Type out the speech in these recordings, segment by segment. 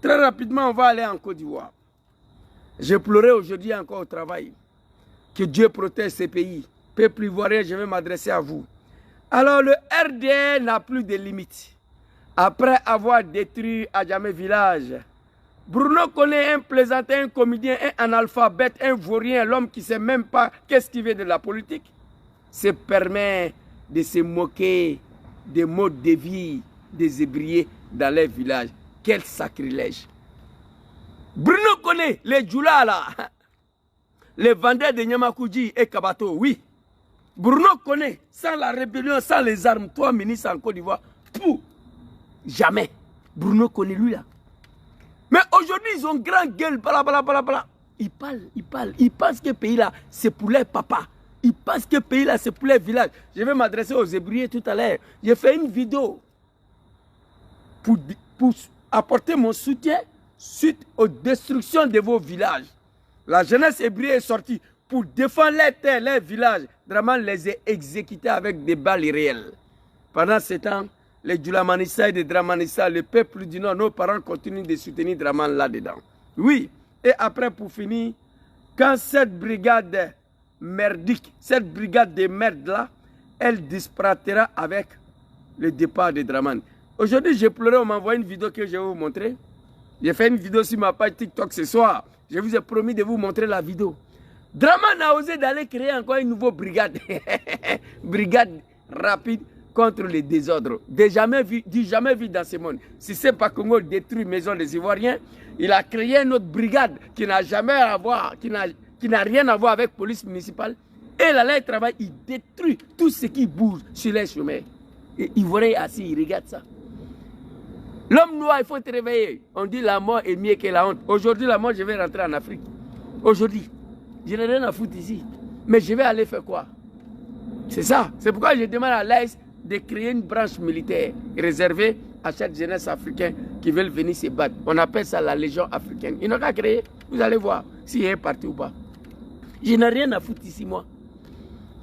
Très rapidement, on va aller en Côte d'Ivoire. J'ai pleuré aujourd'hui encore au travail. Que Dieu protège ces pays. Peuple ivoirien, je vais m'adresser à vous. Alors, le RDR n'a plus de limites. Après avoir détruit Adjamé Village, Bruno connaît un plaisantin, un comédien, un analphabète, un vaurien, l'homme qui ne sait même pas qu'est-ce qu'il veut de la politique, se permet de se moquer des modes de vie des ébriers dans les villages. Quel sacrilège! Bruno connaît les Djoula là, les vendeurs de Nyamakoudji et Kabato, oui. Bruno connaît, sans la rébellion, sans les armes, 3 ministres en Côte d'Ivoire, pour jamais. Bruno connaît lui là. Mais aujourd'hui, ils ont grand gueule, bla. Ils parlent. Ils pensent que ce pays-là, c'est pour les papas. Ils pensent que ce pays-là, c'est pour les villages. Je vais m'adresser aux ébriers tout à l'heure. J'ai fait une vidéo pour apporter mon soutien suite aux destructions de vos villages. La jeunesse ébriée est sortie pour défendre les terres, les villages. Draman les a exécutés avec des balles réelles. Pendant ce temps, les Djoulamanissa et les Dramanissa, le peuple du Nord, nos parents continuent de soutenir Draman là-dedans. Oui, et après pour finir, quand cette brigade merdique, cette brigade de merde-là, elle disparaîtra avec le départ de Draman. Aujourd'hui, j'ai pleuré, on m'a envoyé une vidéo que je vais vous montrer. J'ai fait une vidéo sur ma page TikTok ce soir. Je vous ai promis de vous montrer la vidéo. Draman a osé d'aller créer encore une nouvelle brigade. Brigade rapide contre les désordres. Jamais vu dans ce monde. Si c'est pas Congo détruit maison des Ivoiriens, il a créé une autre brigade qui n'a jamais à voir, qui n'a rien à voir avec la police municipale. Et là, il travaille, il détruit tout ce qui bouge sur les chemins. Et Ivoirien assis, il regarde ça. L'homme noir, il faut te réveiller. On dit la mort est mieux que la honte. Aujourd'hui, la mort, je vais rentrer en Afrique. Aujourd'hui. Je n'ai rien à foutre ici. Mais je vais aller faire quoi? C'est ça. C'est pourquoi je demande à l'AIS de créer une branche militaire réservée à chaque jeunesse africaine qui veulent venir se battre. On appelle ça la Légion africaine. Ils n'ont qu'à créer. Vous allez voir s'il est parti ou pas. Je n'ai rien à foutre ici, moi.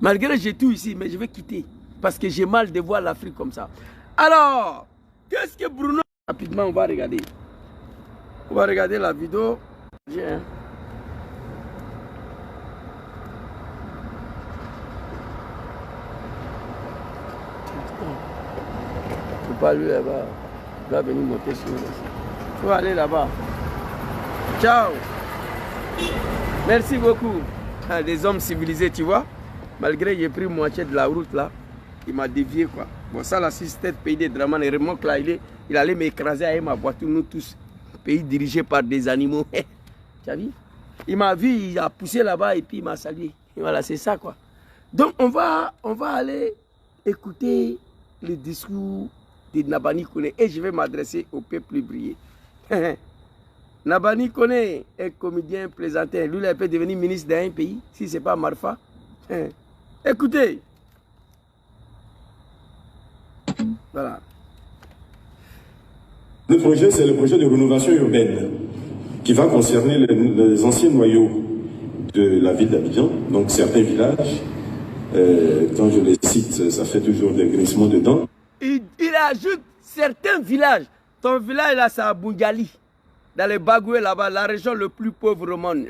Malgré que j'ai tout ici, mais je vais quitter. Parce que j'ai mal de voir l'Afrique comme ça. Alors, qu'est-ce que Bruno... Rapidement, on va regarder. On va regarder la vidéo. Bien. Il ne faut pas lui là-bas. Il va venir monter sur nous. Il faut aller là-bas. Ciao. Merci beaucoup. Des hommes civilisés, tu vois. Malgré que j'ai pris moitié de la route là, il m'a dévié quoi. Bon, ça là, si c'était le pays des Draman et remorque là, il allait m'écraser avec ma voiture, nous tous. Pays dirigé par des animaux. Tu as vu? Il m'a vu, il a poussé là-bas et puis il m'a salué. Et voilà, c'est ça quoi. Donc on va aller écouter le discours de Nabani Kone et je vais m'adresser au peuple brillé. Nabani Kone est comédien, plaisantin. Lui, il peut devenir ministre d'un pays si ce n'est pas Marfa. Écoutez. Voilà. Le projet, c'est le projet de rénovation urbaine qui va concerner les anciens noyaux de la ville d'Abidjan, donc certains villages. Quand je les cite, ça fait toujours des grincements dedans. Il ajoute certains villages. Ton village là, c'est à Bungali, dans les Bagoué là-bas, la région le plus pauvre au monde.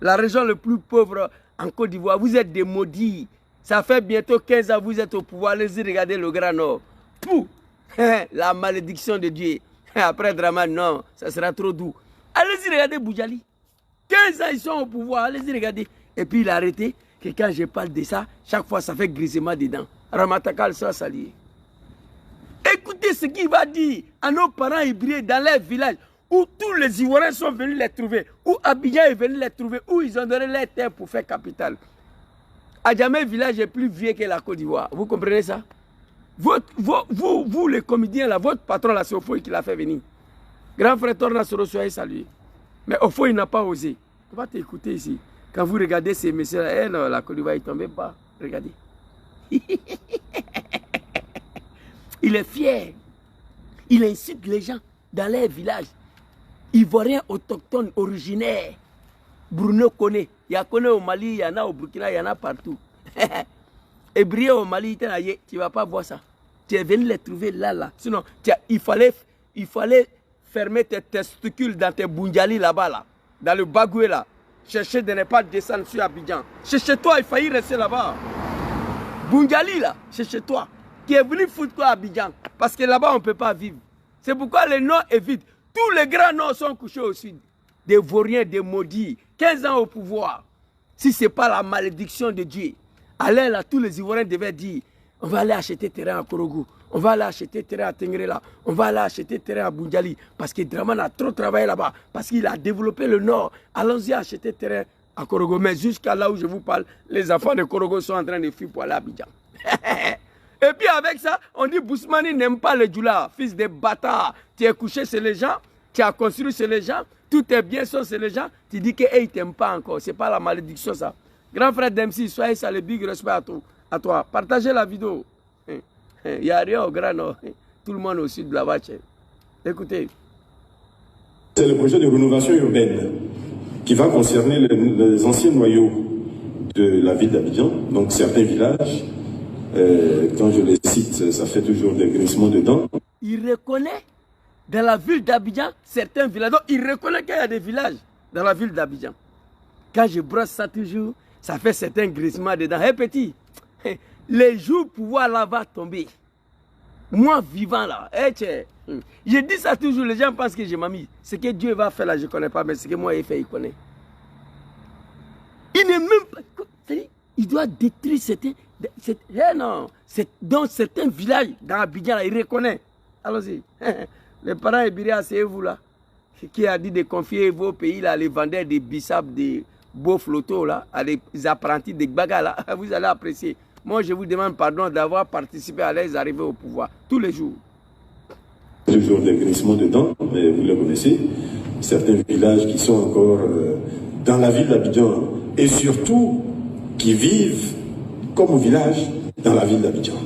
La région le plus pauvre en Côte d'Ivoire. Vous êtes des maudits. Ça fait bientôt 15 ans que vous êtes au pouvoir. Allez-y, regardez le Grand Nord. Pou, la malédiction de Dieu. Après Draman, non, ça sera trop doux. Allez-y, regardez Boujali. 15 ans, ils sont au pouvoir. Allez-y, regardez. Et puis, il a arrêté que quand je parle de ça, chaque fois, ça fait grisement dedans. Ramatakal sera salié. Écoutez ce qu'il va dire à nos parents hybrides dans les villages où tous les Ivoiriens sont venus les trouver, où Abidjan est venu les trouver, où ils ont donné les terres pour faire capitale. Adjamé village est plus vieux que la Côte d'Ivoire. Vous comprenez ça? Vous, les comédiens, là, votre patron, là, c'est Ofoy qui l'a fait venir. Grand frère Torna Soro, soyez salué. Mais Ofoy n'a pas osé. On va t'écouter ici. Quand vous regardez ces messieurs-là, eh non, la Côte d'Ivoire, il ne tombait pas. Regardez. Il est fier. Il incite les gens dans les villages. Ivoiriens autochtones, originaires. Bruno connaît. Il y a connaît au Mali, il y en a au Burkina, il y en a partout. Et briller au Mali, tu ne vas pas voir ça. Tu es venu les trouver là. Sinon, il fallait enfermer tes testicules dans tes Boundiali là-bas, là, dans le Bagoué là. Chercher de ne pas descendre sur Abidjan. C'est chez toi, il faillit rester là-bas. Boundiali là, c'est chez toi. Qui est venu foutre quoi à Abidjan? Parce que là-bas, on ne peut pas vivre. C'est pourquoi les Nord évitent. Tous les grands Nord sont couchés au sud. Des vauriens, des maudits. 15 ans au pouvoir. Si ce n'est pas la malédiction de Dieu. Allez là, tous les Ivoiriens devaient dire, on va aller acheter terrain à Korogo. On va aller acheter terrain à Tengrela. On va aller acheter terrain à Boundiali. Parce que Draman a trop travaillé là-bas. Parce qu'il a développé le Nord. Allons-y acheter terrain à Korogo. Mais jusqu'à là où je vous parle, les enfants de Korogo sont en train de fuir pour aller à Abidjan. Et puis avec ça, on dit Bousmani n'aime pas les Djoula, fils de bâtard. Tu es couché chez les gens, tu as construit chez les gens, tout est bien sont chez les gens. Tu dis qu'ils ne t'aiment pas encore. Ce n'est pas la malédiction ça. Grand frère Dempsey, soyez ça, le big respect à toi. Partagez la vidéo. Il n'y a rien au Grand Nord. Tout le monde au sud de la vache. Écoutez. C'est le projet de rénovation urbaine qui va concerner les anciens noyaux de la ville d'Abidjan, donc certains villages. Quand je les cite, ça fait toujours des grincements dedans. Il reconnaît dans la ville d'Abidjan certains villages. Donc, il reconnaît qu'il y a des villages dans la ville d'Abidjan. Quand je brosse ça toujours, ça fait certains grincements dedans. Hé petit, les jours pouvoir là va tomber. Moi vivant là, je dis ça toujours, les gens pensent que je m'ai mis. Ce que Dieu va faire là, je ne connais pas, mais ce que moi il fait, il connaît. Il n'est même pas... Il doit détruire certains... non, dans certains villages, dans Abidjan, là, il reconnaît. Allons-y. Les parents Ibiria, c'est vous là, qui a dit de confier vos pays là, les vendeurs des bissap, des beaux flottos là, à des apprentis de Gbaga là, vous allez apprécier. Moi, je vous demande pardon d'avoir participé à les arriver au pouvoir, tous les jours. Toujours des grincements dedans, mais vous le connaissez. Certains villages qui sont encore dans la ville d'Abidjan et surtout qui vivent comme au village dans la ville d'Abidjan.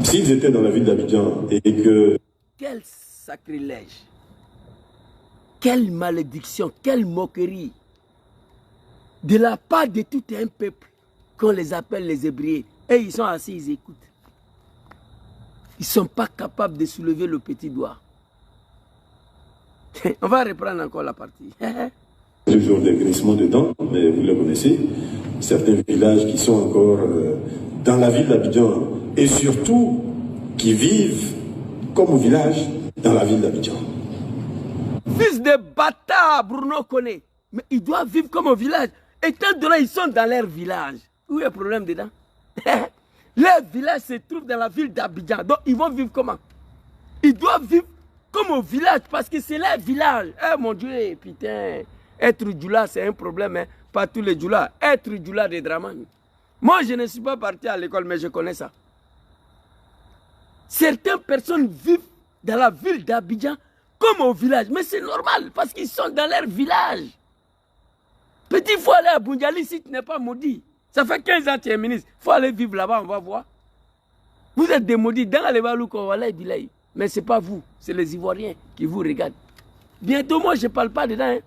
S'ils étaient dans la ville d'Abidjan et que... Quel sacrilège! Quelle malédiction! Quelle moquerie! De la part de tout un peuple qu'on les appelle les Hébreux. Et ils sont assis, ils écoutent. Ils ne sont pas capables de soulever le petit doigt. On va reprendre encore la partie. Toujours des grincements dedans, mais vous le connaissez. Certains villages qui sont encore dans la ville d'Abidjan et surtout qui vivent comme au village dans la ville d'Abidjan. Fils de bâtard, Bruno connaît. Mais ils doivent vivre comme au village. Et tant de là, ils sont dans leur village. Où est le problème dedans? Leur village se trouve dans la ville d'Abidjan. Donc ils vont vivre comment? Ils doivent vivre comme au village parce que c'est leur village. Eh mon Dieu, putain. Être Djoula, c'est un problème. Hein. Pas tous les Djoula. Être Djoula de Draman. Moi, je ne suis pas parti à l'école, mais je connais ça. Certaines personnes vivent dans la ville d'Abidjan comme au village. Mais c'est normal parce qu'ils sont dans leur village. Petit, il faut aller à Boundiali si tu n'es pas maudit. Ça fait 15 ans que tu es ministre. Il faut aller vivre là-bas, on va voir. Vous êtes des maudits dans les Balouko, mais ce n'est pas vous, c'est les Ivoiriens qui vous regardent. Bientôt, moi, je ne parle pas dedans. Hein.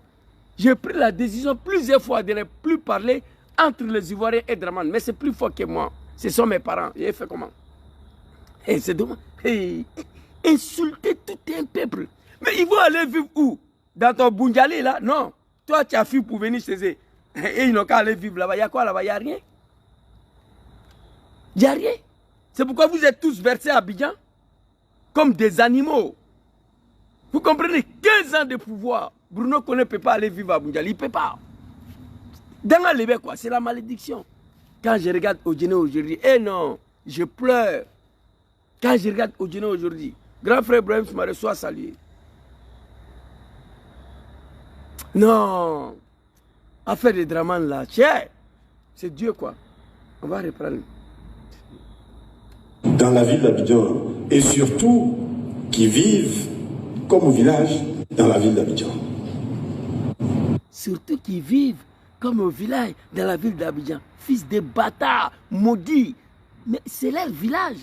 J'ai pris la décision plusieurs fois de ne plus parler entre les Ivoiriens et Draman. Mais c'est plus fort que moi. Ce sont mes parents. J'ai fait comment? Et c'est dommage. Insulter tout un peuple. Mais ils vont aller vivre où? Dans ton Boundiali, là? Non. Toi, tu as fui pour venir chez eux. Et ils n'ont qu'à aller vivre là-bas. Il y a quoi là-bas? Il n'y a rien. Il n'y a rien. C'est pourquoi vous êtes tous versés à Abidjan comme des animaux. Vous comprenez? 15 ans de pouvoir. Bruno Koné ne peut pas aller vivre à Boundiali. Il ne peut pas. Dans le quoi, c'est la malédiction. Quand je regarde Odjene aujourd'hui, eh non, je pleure. Quand je regarde Odjene aujourd'hui, grand frère Ibrahim Soumaré soit salué. Non. Affaire de Draman là, tiens, c'est Dieu quoi. On va reprendre. Dans la ville d'Abidjan et surtout qui vivent comme au village dans la ville d'Abidjan. Surtout qui vivent comme au village dans la ville d'Abidjan. Fils de bâtard, maudit. Mais c'est leur village.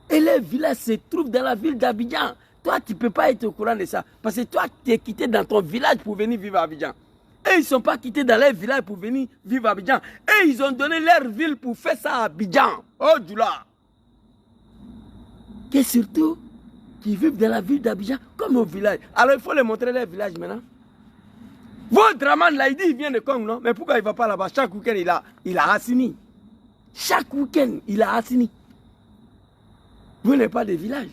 Et leur village se trouve dans la ville d'Abidjan. Toi, tu ne peux pas être au courant de ça. Parce que toi, tu es quitté dans ton village pour venir vivre à Abidjan. Et ils ne sont pas quittés dans leur village pour venir vivre à Abidjan. Et ils ont donné leur ville pour faire ça à Abidjan. Oh, Djoula. Et surtout, qui vivent dans la ville d'Abidjan comme au village. Alors il faut les montrer les villages maintenant. Votre Draman là, il dit il vient de Congo, non? Mais pourquoi il ne va pas là-bas? Chaque week-end, il a Assini. Chaque week-end, il a Assini. Vous n'avez pas de village.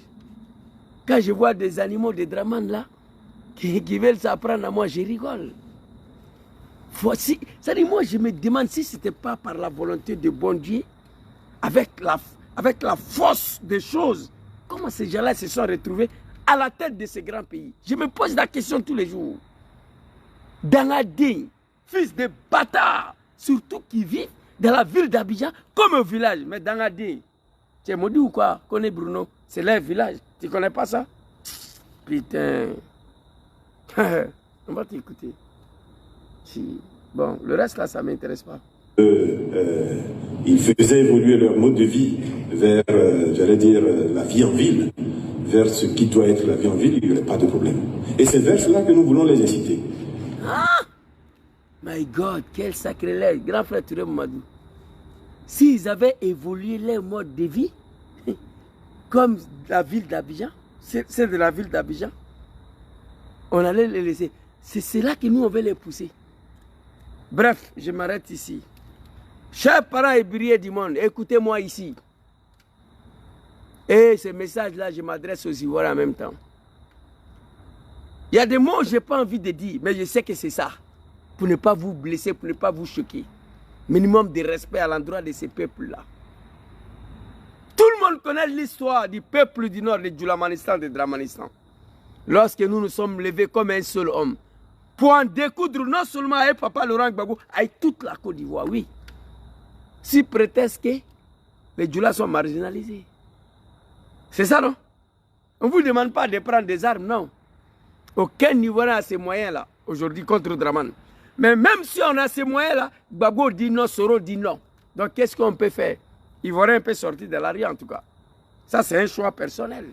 Quand je vois des animaux de Draman là, qui veulent s'apprendre à moi, je rigole. Voici, ça dit, moi je me demande si ce n'était pas par la volonté de bon Dieu, avec la force des choses, comment ces gens-là se sont retrouvés à la tête de ces grands pays. Je me pose la question tous les jours. Dangadé, fils de bâtard, surtout qui vit dans la ville d'Abidjan comme un village. Mais Dangadé, tu es maudit ou quoi? Connais Bruno, c'est leur village. Tu ne connais pas ça? Putain. On va t'écouter. Si. Bon, le reste là, ça ne m'intéresse pas. Ils faisaient évoluer leur mode de vie vers, j'allais dire, la vie en ville, vers ce qui doit être la vie en ville, il n'y aurait pas de problème. Et c'est vers cela que nous voulons les inciter. Ah! My God, quel sacrilège, grand frère Touré Mamadou. S'ils avaient évolué leur mode de vie, comme la ville d'Abidjan, celle de la ville d'Abidjan, on allait les laisser. C'est là que nous, on veut les pousser. Bref, je m'arrête ici. Chers parents et brillés du monde, écoutez-moi ici. Et ce message-là, je m'adresse aux Ivoiriens en même temps. Il y a des mots que je n'ai pas envie de dire, mais je sais que c'est ça. Pour ne pas vous blesser, pour ne pas vous choquer. Minimum de respect à l'endroit de ces peuples-là. Tout le monde connaît l'histoire du peuple du nord, de Djoulamanistan, de Dramanistan. Lorsque nous nous sommes levés comme un seul homme, pour en découdre non seulement avec Papa Laurent Gbagbo, avec toute la Côte d'Ivoire, oui. Si prétexte que les Djoulas sont marginalisés. C'est ça, non? On ne vous demande pas de prendre des armes, non. Aucun Ivoirien a ces moyens-là, aujourd'hui, contre Draman. Mais même si on a ces moyens-là, Gbagbo dit non, Soro dit non. Donc, qu'est-ce qu'on peut faire? Ivoirien peut sortir de la rue, en tout cas. Ça, c'est un choix personnel.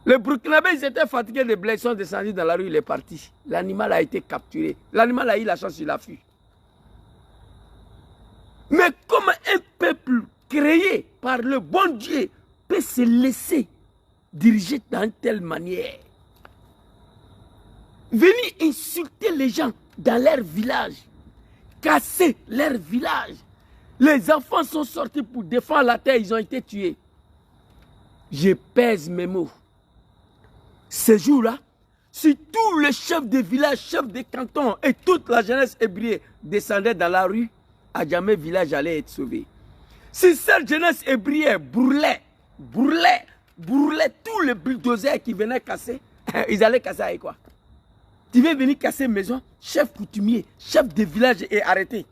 Les Burkinabés, ils étaient fatigués de blessés, ils sont descendus dans la rue, il est parti. L'animal a été capturé. L'animal a eu la chance, il a fui. Mais comment un peuple créé par le bon Dieu peut se laisser diriger d'une telle manière? Venir insulter les gens dans leur village, casser leur village. Les enfants sont sortis pour défendre la terre, ils ont été tués. Je pèse mes mots. Ce jour-là, si tous les chefs de village, chefs de canton et toute la jeunesse hébrée descendaient dans la rue, à jamais village allait être sauvé. Si cette jeunesse hébrée brûlait tous les bulldozers qui venaient casser, ils allaient casser avec quoi? Tu veux venir casser une maison, chef coutumier, chef de village est arrêté.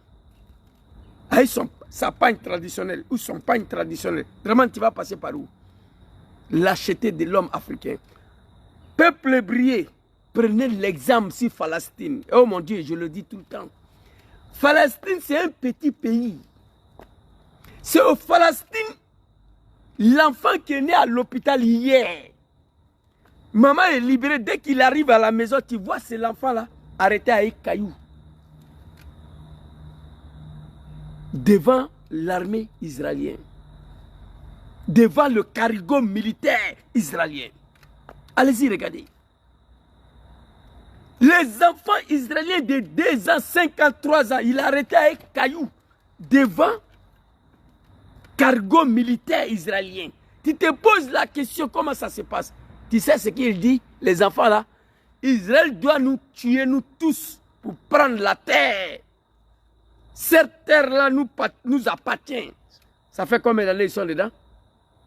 Avec sa pagne traditionnelle ou son pagne traditionnel. Vraiment, tu vas passer par où? Lâcheté de l'homme africain. Peuple hébreu, prenez l'exemple sur Palestine. Oh mon Dieu, je le dis tout le temps. Palestine, c'est un petit pays. C'est au Palestine, l'enfant qui est né à l'hôpital hier. Maman est libérée, dès qu'il arrive à la maison, tu vois, c'est l'enfant-là, arrêté avec caillou. Devant l'armée israélienne. Devant le cargo militaire israélien. Allez-y, regardez. Les enfants israéliens de 2 ans, 53 ans, il a arrêté avec caillou devant cargo militaire israélien. Tu te poses la question, comment ça se passe? Tu sais ce qu'il dit, les enfants là? Israël doit nous tuer, nous tous, pour prendre la terre. Cette terre-là nous appartient. Ça fait combien d'années ils sont dedans?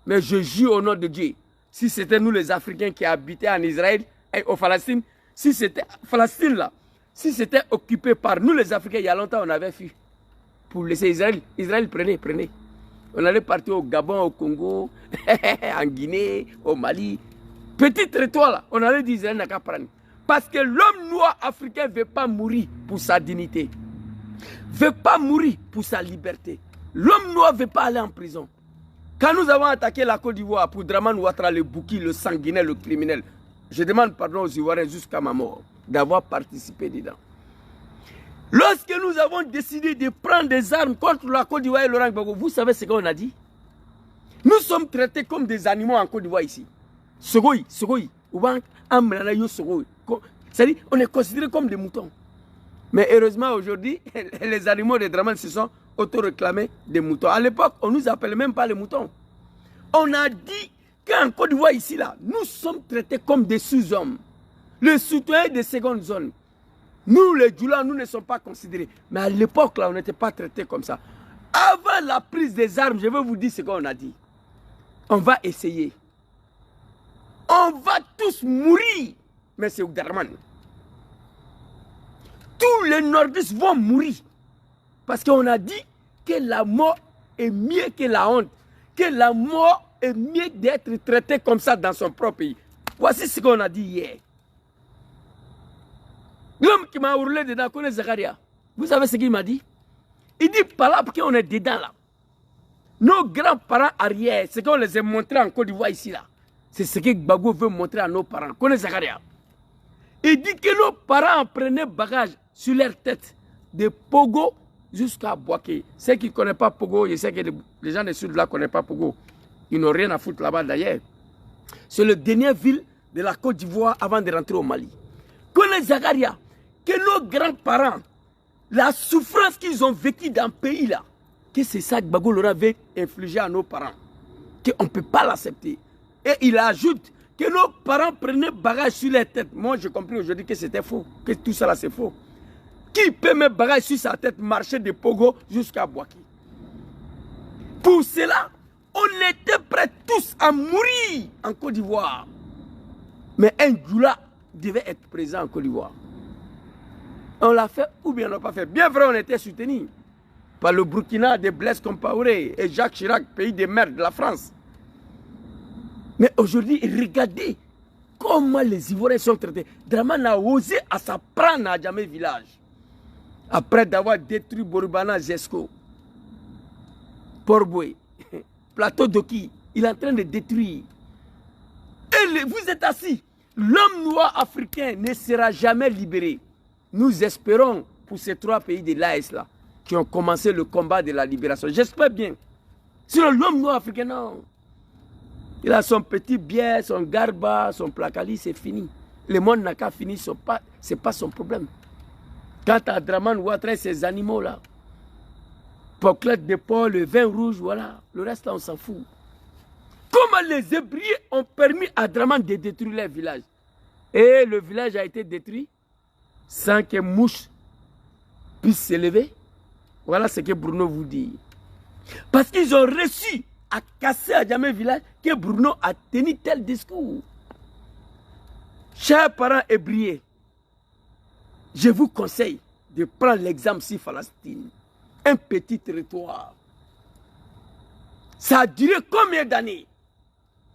Mais je jure au nom de Dieu, si c'était nous les Africains qui habitaient en Israël et au Palestine, si c'était Palestine là, si c'était occupé par nous les Africains, il y a longtemps on avait fui. Pour laisser Israël, prenez. On allait partir au Gabon, au Congo, en Guinée, au Mali. Petit territoire là, on allait dire Israël n'a qu'à prendre. Parce que l'homme noir africain ne veut pas mourir pour sa dignité. Ne veut pas mourir pour sa liberté. L'homme noir ne veut pas aller en prison. Quand nous avons attaqué la Côte d'Ivoire pour Draman Ouattara, le bouki, le sanguinaire, le criminel, je demande pardon aux Ivoiriens jusqu'à ma mort d'avoir participé dedans. Lorsque nous avons décidé de prendre des armes contre la Côte d'Ivoire et Laurent Gbagbo, vous savez ce qu'on a dit? Nous sommes traités comme des animaux en Côte d'Ivoire ici. Sogoy, c'est-à-dire, on est considéré comme des moutons. Mais heureusement, aujourd'hui, les animaux de Dramane se sont auto-réclamés des moutons. À l'époque, on ne nous appelait même pas les moutons. On a dit qu'en Côte d'Ivoire, ici, là, nous sommes traités comme des sous-hommes. Les citoyens de seconde zone. Nous, les Djoula, nous ne sommes pas considérés. Mais à l'époque, là, on n'était pas traités comme ça. Avant la prise des armes, je vais vous dire ce qu'on a dit. On va essayer. On va tous mourir. Mais c'est Dramane. Tous les nordistes vont mourir. Parce qu'on a dit que la mort est mieux que la honte. Que la mort est mieux d'être traité comme ça dans son propre pays. Voici ce qu'on a dit hier. L'homme qui m'a hurlé dedans, connaît Zakaria. Vous savez ce qu'il m'a dit? Il dit, par là, parce qu'on est dedans là. Nos grands-parents arrière, ce qu'on les a montré en Côte d'Ivoire ici là. C'est ce que Gbagbo veut montrer à nos parents. Connaît Zakaria. Il dit que nos parents prenaient bagage sur leur tête de Pogo jusqu'à Boaké. Ceux qui ne connaissent pas Pogo, je sais que les gens du sud là ne connaissent pas Pogo. Ils n'ont rien à foutre là-bas d'ailleurs. C'est la dernière ville de la Côte d'Ivoire avant de rentrer au Mali. Connaît Zakaria, que nos grands-parents, la souffrance qu'ils ont vécue dans le pays là, que c'est ça que Gbagbo leur avait infligé à nos parents. Qu'on ne peut pas l'accepter. Et il ajoute que nos parents prenaient bagage sur les têtes. Moi, j'ai compris aujourd'hui que c'était faux. Que tout ça là, c'est faux. Qui peut mettre bagage sur sa tête, marcher de Pogo jusqu'à Boaké? Pour cela, on était prêts tous à mourir en Côte d'Ivoire. Mais un Djoula devait être présent en Côte d'Ivoire. On l'a fait ou bien on n'a pas fait. Bien vrai, on était soutenus par le Burkina de Blaise Compaoré et Jacques Chirac, pays des mers de la France. Mais aujourd'hui, regardez comment les Ivoiriens sont traités. Dramane a osé à s'apprendre à Djamé village. Après d'avoir détruit Borubana, Zesco, Port-Boué, Plateau d'Oki, il est en train de détruire. Et vous êtes assis. L'homme noir africain ne sera jamais libéré. Nous espérons pour ces trois pays de l'AES là, qui ont commencé le combat de la libération. J'espère bien. Sinon, l'homme noir africain, non. Il a son petit biais, son garba, son placali, c'est fini. Le monde n'a qu'à finir, ce n'est pas son problème. Quant à Dramane Ouattara et ces animaux-là, Poclette de Paul, le vin rouge, voilà. Le reste, là, on s'en fout. Comment les Hébriers ont permis à Dramane de détruire leur village? Et le village a été détruit sans que mouche puisse s'élever. Voilà ce que Bruno vous dit. Parce qu'ils ont reçu à casser à Djamé village que Bruno a tenu tel discours. Chers parents hébriers, je vous conseille de prendre l'exemple sur Palestine. Un petit territoire. Ça a duré combien d'années?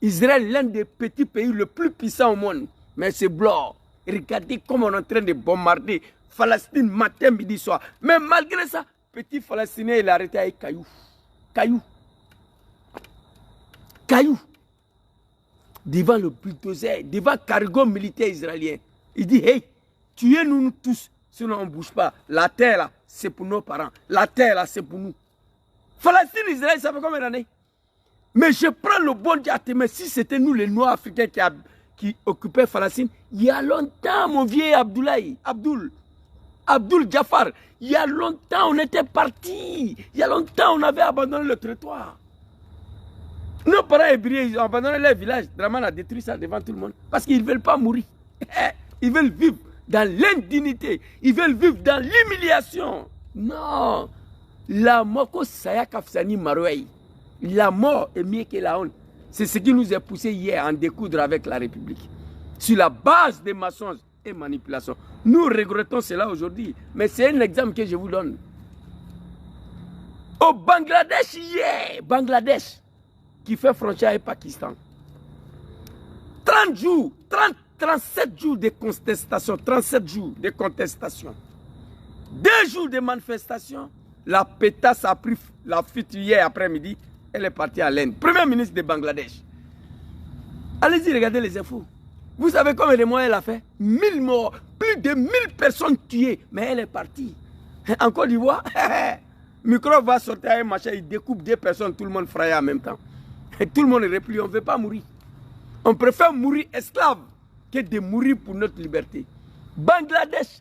Israël, l'un des petits pays les plus puissants au monde. Mais c'est blanc. Regardez comment on est en train de bombarder Palestine matin, midi, soir. Mais malgré ça, petit Palestinien, il a arrêté avec cailloux. Cailloux. Cailloux. Devant le bulldozer, devant le cargo militaire israélien. Il dit, hey, tuez-nous tous, sinon on ne bouge pas. La terre là, c'est pour nos parents. La terre là, c'est pour nous. Palestine, Israël, ça fait combien d'années? Mais je prends le bon Dieu à témoin. Si c'était nous les Noirs africains qui occupaient Palestine, il y a longtemps, mon vieux Abdoulaye, Abdoul Jafar, il y a longtemps, on était partis. Il y a longtemps, on avait abandonné le territoire. Nos parents hébrieux, ils ont abandonné leur village. Dramane a détruit ça devant tout le monde. Parce qu'ils ne veulent pas mourir. Ils veulent vivre dans l'indignité. Ils veulent vivre dans l'humiliation. Non. La moko saya kafsani marouei. La mort est mieux que la honte. C'est ce qui nous a poussé hier à en découdre avec la République. Sur la base des mensonges et manipulations. Nous regrettons cela aujourd'hui. Mais c'est un exemple que je vous donne. Au Bangladesh hier, Bangladesh, qui fait frontière avec Pakistan. 30 jours, 37 jours de contestation, 37 jours de contestation. 2 jours de manifestation. La pétasse a pris la fuite hier après-midi. Elle est partie à l'Inde. Premier ministre de Bangladesh. Allez-y, regardez les infos. Vous savez combien de mois elle a fait? 1000 morts. Plus de 1000 personnes tuées. Mais elle est partie. En Côte d'Ivoire, micro va sortir un machin, il découpe 2 personnes, tout le monde fraye en même temps. Et tout le monde est repli, on ne veut pas mourir. On préfère mourir esclave que de mourir pour notre liberté. Bangladesh,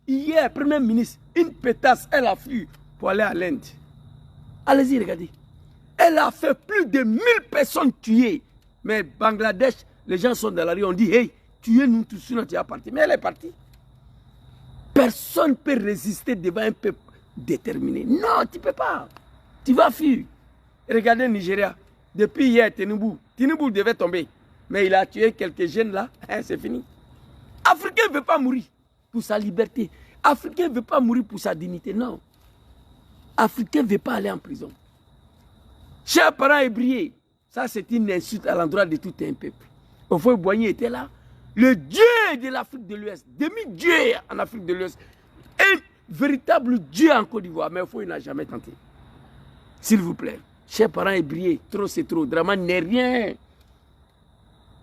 hier, Premier ministre, une pétasse, elle a fui pour aller à l'Inde. Allez-y, regardez. Elle a fait plus de 1000 personnes tuées. Mais Bangladesh, les gens sont dans la rue, on dit, hey, tuez-nous tous, sinon tu es parti. Mais elle est partie. Personne ne peut résister devant un peuple déterminé. Non, tu ne peux pas. Tu vas fuir. Regardez le Nigeria. Depuis hier, Tinubu devait tomber. Mais il a tué quelques jeunes là. Hein, c'est fini. Africain ne veut pas mourir pour sa liberté. Africain ne veut pas mourir pour sa dignité. Non. Africain ne veut pas aller en prison. Chers parents ébriés, ça c'est une insulte à l'endroit de tout un peuple. Houphouët-Boigny était là. Le dieu de l'Afrique de l'Ouest, demi-dieu en Afrique de l'Ouest, un véritable dieu en Côte d'Ivoire, mais il n'a jamais tenté. S'il vous plaît, chers parents ébriés, trop c'est trop, Dramane n'est rien.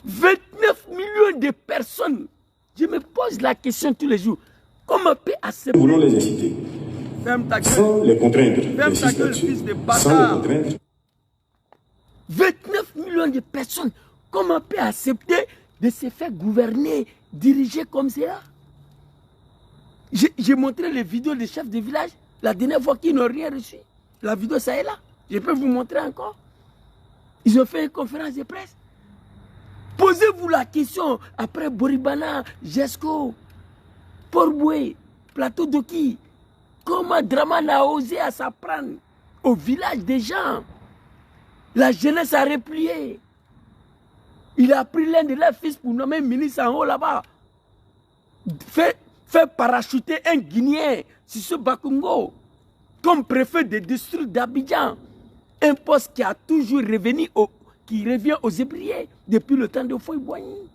29 millions de personnes, je me pose la question tous les jours, comment peut accepter... Nous voulons les inciter, sans les contraindre, fils de sans les contraindre. 29 millions de personnes, comment peut accepter de se faire gouverner, diriger comme ça? J'ai montré les vidéos des chefs de village, la dernière fois qu'ils n'ont rien reçu. La vidéo, ça est là. Je peux vous montrer encore. Ils ont fait une conférence de presse. Posez-vous la question, après Boribana, Jesco, Port-Boué, Plateau d'Oki, comment Dramane a osé à s'apprendre au village des gens? La jeunesse a replié. Il a pris l'un de leurs fils pour nommer ministre en haut là-bas. Fait parachuter un Guinéen, Sissoko Bakongo, comme préfet de district d'Abidjan. Un poste qui a toujours qui revient aux ébriers depuis le temps de Houphouët-Boigny.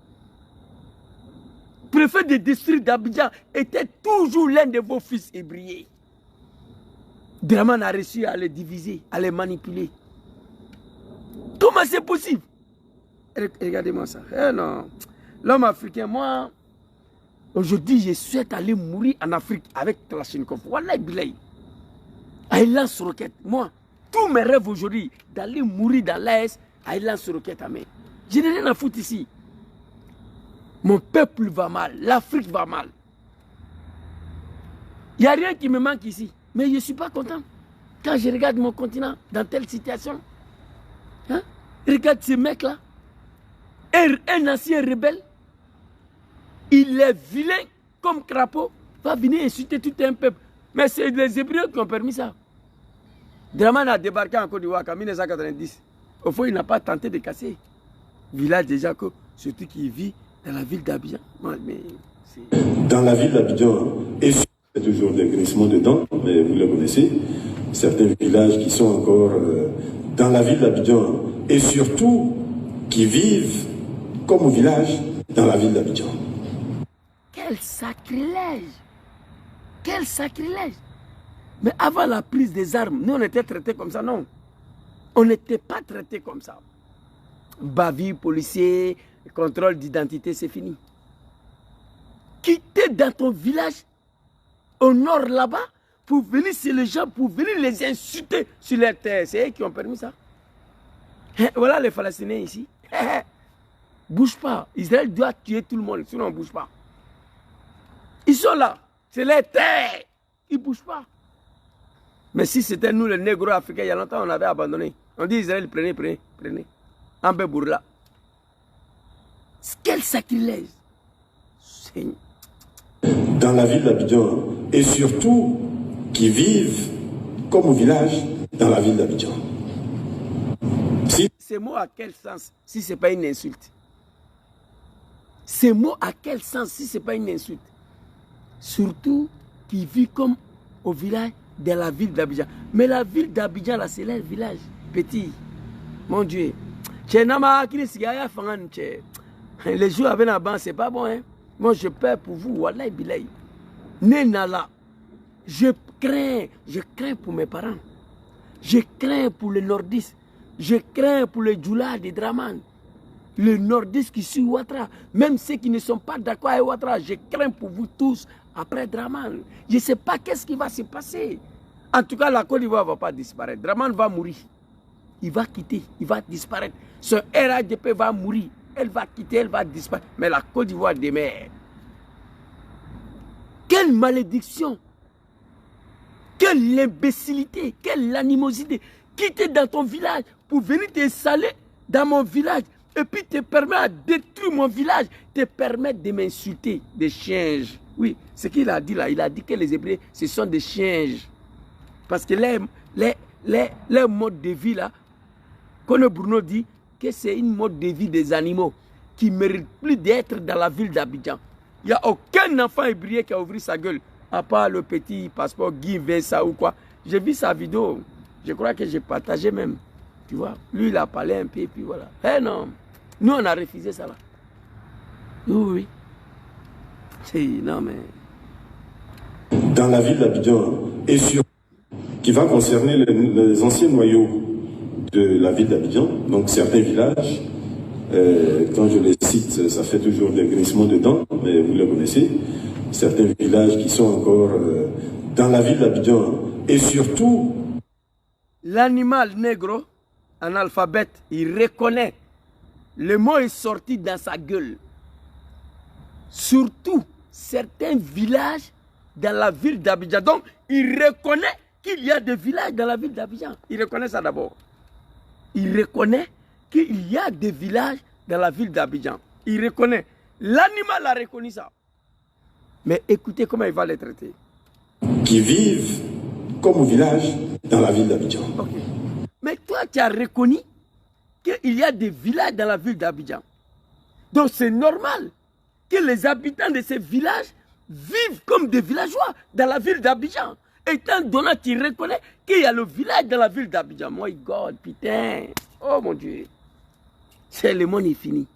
Préfet de district d'Abidjan était toujours l'un de vos fils ébriés. Dramane a réussi à les diviser, à les manipuler. Comment c'est possible? Regardez-moi ça. Eh non. L'homme africain, moi, aujourd'hui, je souhaite aller mourir en Afrique avec Kalachnikov. Wallah Bilay. À lance-roquette. Moi, tous mes rêves aujourd'hui, d'aller mourir dans l'AS, à lance-roquette à main. Je n'ai rien à foutre ici. Mon peuple va mal. L'Afrique va mal. Il n'y a rien qui me manque ici. Mais je ne suis pas content. Quand je regarde mon continent dans telle situation, hein? Regarde ces mecs-là. Un ancien rebelle, il est vilain comme crapaud, va venir insulter tout un peuple. Mais c'est les Hébreux qui ont permis ça. Dramane a débarqué en Côte d'Ivoire en 1990. Au fond, il n'a pas tenté de casser. Village de Jaco, surtout qui vit dans la ville d'Abidjan. Dans la ville d'Abidjan, et c'est toujours des grincements de dents, mais vous le connaissez, certains villages qui sont encore dans la ville d'Abidjan, et surtout qui vivent comme au village dans la ville d'Abidjan. Quel sacrilège! Quel sacrilège! Mais avant la prise des armes, nous on était traités comme ça, non. On n'était pas traités comme ça. Bavure, policier, contrôle d'identité, c'est fini. Quitter dans ton village, au nord là-bas, pour venir chez les gens, pour venir les insulter sur leur terre. C'est eux qui ont permis ça. Voilà les Palestiniens ici. Bouge pas. Israël doit tuer tout le monde, sinon on ne bouge pas. Ils sont là. C'est les terres. Ils ne bougent pas. Mais si c'était nous, les négros africains, il y a longtemps, on avait abandonné. On dit Israël, prenez. En Bébourla. Quel sacrilège. Dans la ville d'Abidjan, et surtout qui vivent comme au village dans la ville d'Abidjan. Ces mots à quel sens si ce n'est pas une insulte? Ces mots à quel sens si ce n'est pas une insulte? Surtout qui vit comme au village de la ville d'Abidjan. Mais la ville d'Abidjan, là, c'est leur village petit. Mon Dieu. Les jours avec la banque, c'est pas bon. Hein? Moi, je peur pour vous. Wallahi bilahi. Nenala. Je crains pour mes parents. Je crains pour les nordistes. Je crains pour les djoulas de Dramane. Les nordistes qui suivent Ouattara. Même ceux qui ne sont pas d'accord avec Ouattara. Je crains pour vous tous après Dramane. Je ne sais pas qu'est-ce qui va se passer. En tout cas, la Côte d'Ivoire ne va pas disparaître. Dramane va mourir. Il va quitter. Il va disparaître. Son RADP va mourir. Elle va quitter, elle va disparaître. Mais la Côte d'Ivoire demeure. Quelle malédiction! Quelle imbécilité! Quelle animosité! Quitter dans ton village pour venir t'installer dans mon village et puis te permettre de détruire mon village, te permettre de m'insulter, des chiens. Oui, ce qu'il a dit là, il a dit que les Hébreux, ce sont des chiens. Parce que les modes de vie là, Kone Bruno dit que c'est une mode de vie des animaux qui ne mérite plus d'être dans la ville d'Abidjan. Il n'y a aucun enfant hébreu qui a ouvert sa gueule, à part le petit passeport Guy Vincent ou quoi. J'ai vu sa vidéo, je crois que j'ai partagé même. Tu vois, lui il a parlé un peu et puis voilà. Eh non, nous on a refusé ça là. Oui, oui. Non mais... Dans la ville d'Abidjan et sur qui va concerner les anciens noyaux de la ville d'Abidjan, donc certains villages, quand je les cite, ça fait toujours des grincements de dents, mais vous les connaissez, certains villages qui sont encore dans la ville d'Abidjan et surtout... L'animal négro, en alphabète, il reconnaît. Le mot est sorti dans sa gueule. Surtout, certains villages dans la ville d'Abidjan. Donc, il reconnaît qu'il y a des villages dans la ville d'Abidjan. Il reconnaît ça d'abord. Il reconnaît qu'il y a des villages dans la ville d'Abidjan. Il reconnaît. L'animal a reconnu ça. Mais écoutez comment il va les traiter. Qui vivent comme village dans la ville d'Abidjan. Okay. Mais toi, tu as reconnu qu'il y a des villages dans la ville d'Abidjan. Donc c'est normal que les habitants de ces villages vivent comme des villageois dans la ville d'Abidjan. Étant donné que tu reconnais qu'il y a le village dans la ville d'Abidjan. My God, putain. Oh mon Dieu. C'est le monde est fini.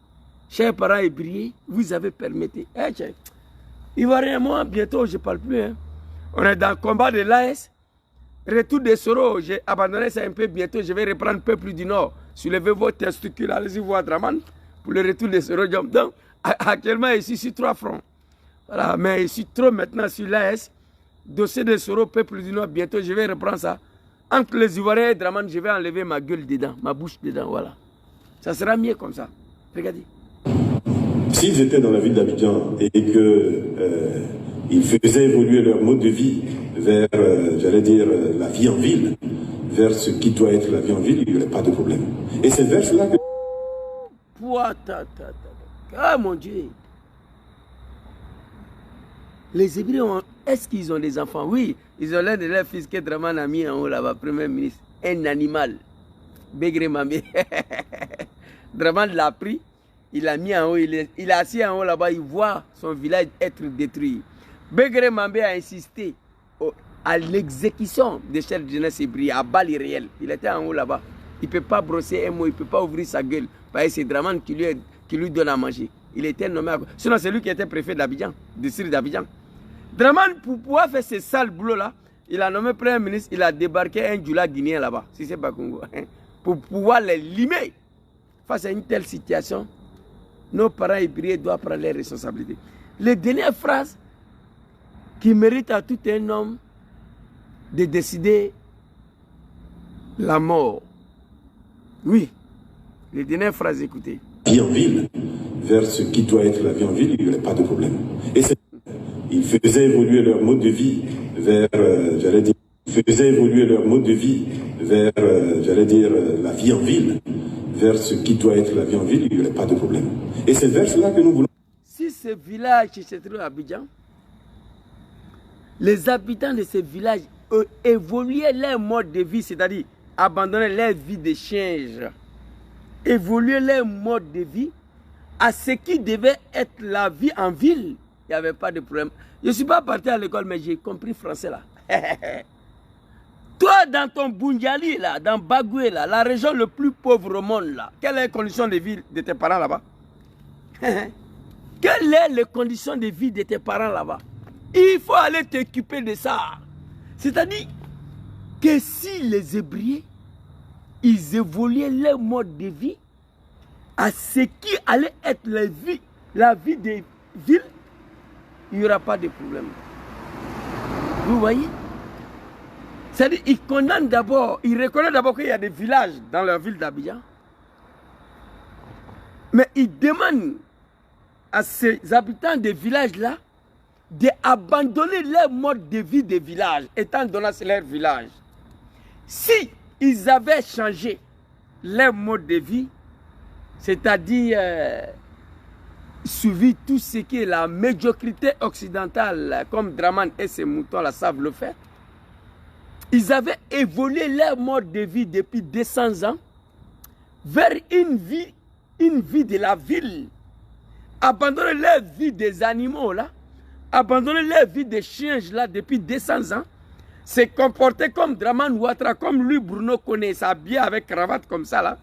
Chers parents hébreux, vous avez permis. Ivoirien, moi, bientôt, je ne parle plus. Hein. On est dans le combat de l'AS. Retour des Soro, j'ai abandonné ça un peu bientôt. Je vais reprendre un peu plus du nord. Soulevez vos testicules, allez-y voir Draman pour le retour des Soro. Donc, actuellement, je suis sur 3 fronts. Voilà, mais je suis trop maintenant sur l'AS. Dossier des Soro, peuple du Nord, bientôt, je vais reprendre ça. Entre les Ivoiriens et Draman, je vais enlever ma gueule dedans, ma bouche dedans, voilà. Ça sera mieux comme ça. Regardez. S'ils étaient dans la ville d'Abidjan et qu'ils faisaient évoluer leur mode de vie vers, j'allais dire, la vie en ville, vers ce qui doit être la vie en ville, il n'y aurait pas de problème. Et c'est vers cela que... Ah mon Dieu. Les Hébreux, est-ce qu'ils ont des enfants? Oui, ils ont l'un de leurs fils que Draman a mis en haut là-bas, Premier ministre. Un animal. Begré Mamé. Draman l'a pris, il l'a mis en haut, il est assis en haut là-bas, il voit son village être détruit. Begré Mamé a insisté à l'exécution des chefs de jeunesse hébreux, à Bali réel. Il était en haut là-bas. Il ne peut pas brosser un mot, il ne peut pas ouvrir sa gueule. Parce que c'est Draman qui lui donne à manger. Il était nommé à... Sinon, c'est lui qui était préfet d'Abidjan, district d'Abidjan. Draman, pour pouvoir faire ce sale boulot-là, il a nommé Premier ministre, il a débarqué un Djoula guinéen là-bas, si c'est pas Congo, pour pouvoir les limer. Face à une telle situation, nos parents hébreux doivent prendre les responsabilités. Les dernières phrases qui méritent à tout un homme de décider la mort. Oui, les dernières phrases, écoutez. Vie en ville, vers ce qui doit être la vie en ville, il n'y aurait pas de problème. Et ils faisaient évoluer leur mode de vie vers, j'allais dire, la vie en ville, vers ce qui doit être la vie en ville, il n'y aurait pas de problème. Et c'est vers cela que nous voulons. Si ce village se trouve à Abidjan, les habitants de ce village ont évolué leur mode de vie, c'est-à-dire abandonner leur vie de chiens, évoluer leur mode de vie à ce qui devait être la vie en ville. Il n'y avait pas de problème. Je ne suis pas parti à l'école, mais j'ai compris français là. Toi, dans ton Bundiali, là, dans Bagoué, là, la région le plus pauvre au monde, là, quelles sont les conditions de vie de tes parents là-bas? Quelles sont les conditions de vie de tes parents là-bas? Il faut aller t'occuper de ça. C'est-à-dire que si les Hébreux, ils évoluaient leur mode de vie à ce qui allait être la vie des villes, il n'y aura pas de problème. Vous voyez? C'est-à-dire qu'ils condamnent d'abord, ils reconnaissent d'abord qu'il y a des villages dans leur ville d'Abidjan. Mais il demande à ces habitants des villages-là d'abandonner leur mode de vie des villages, étant donné que c'est leur village. Si ils avaient changé leur mode de vie, c'est-à-dire suivi tout ce qui est la médiocrité occidentale, comme Draman et ses moutons-là savent le faire, ils avaient évolué leur mode de vie depuis 200 ans vers une vie de la ville. Abandonner leur vie des animaux là, abandonner leur vie des chiens là depuis 200 ans, se comporter comme Draman Ouattara, comme lui Bruno connaît, s'habiller avec cravate comme ça là.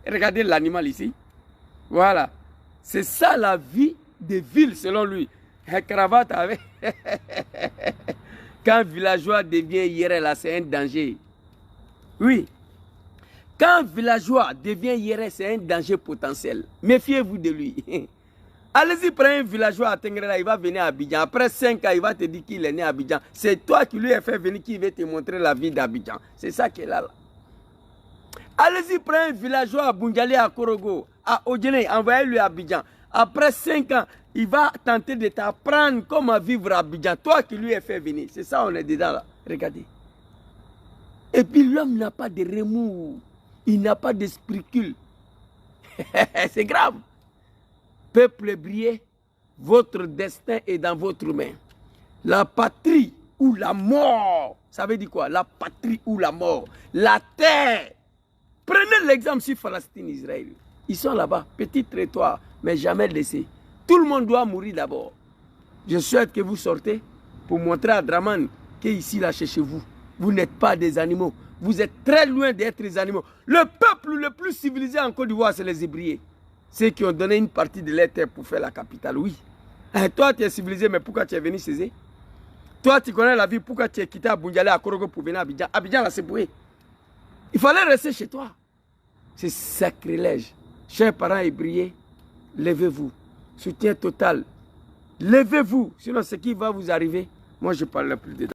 Regardez l'animal ici. Voilà. C'est ça la vie des villes selon lui. Un cravate avec... Quand un villageois devient IRL là, c'est un danger. Oui. Quand un villageois devient IRL, c'est un danger potentiel. Méfiez-vous de lui. Allez-y, prenez un villageois à Tengrela, il va venir à Abidjan. Après 5 ans, il va te dire qu'il est né à Abidjan. C'est toi qui lui as fait venir, qui va te montrer la vie d'Abidjan. C'est ça qui est là. Allez-y, prenez un villageois à Bungali, à Korogo, à Odjene, envoyez-lui à Abidjan. Après 5 ans, il va tenter de t'apprendre comment vivre à Abidjan. Toi qui lui as fait venir. C'est ça, on est dedans là. Regardez. Et puis l'homme n'a pas de remous. Il n'a pas de scrupules. C'est grave. Peuple brillé, votre destin est dans votre main. La patrie ou la mort. Ça veut dire quoi? La patrie ou la mort. La terre. Prenez l'exemple sur Palestine, Israël. Ils sont là-bas, petit territoire, mais jamais laissé. Tout le monde doit mourir d'abord. Je souhaite que vous sortez pour montrer à Draman qu'ici, là, chez vous, vous n'êtes pas des animaux. Vous êtes très loin d'être des animaux. Le peuple le plus civilisé en Côte d'Ivoire, c'est les Hébriers. Ceux qui ont donné une partie de leur terre pour faire la capitale, oui. Et toi, tu es civilisé, mais pourquoi tu es venu chez eux? Toi, tu connais la vie, pourquoi tu es quitté à Bundialé, à Korogo pour venir à Abidjan? Abidjan, là, c'est boué. Il fallait rester chez toi. C'est sacrilège. Chers parents hébriers, levez-vous. Soutien total. Levez-vous. Sinon, ce qui va vous arriver, moi, je ne parle plus dedans.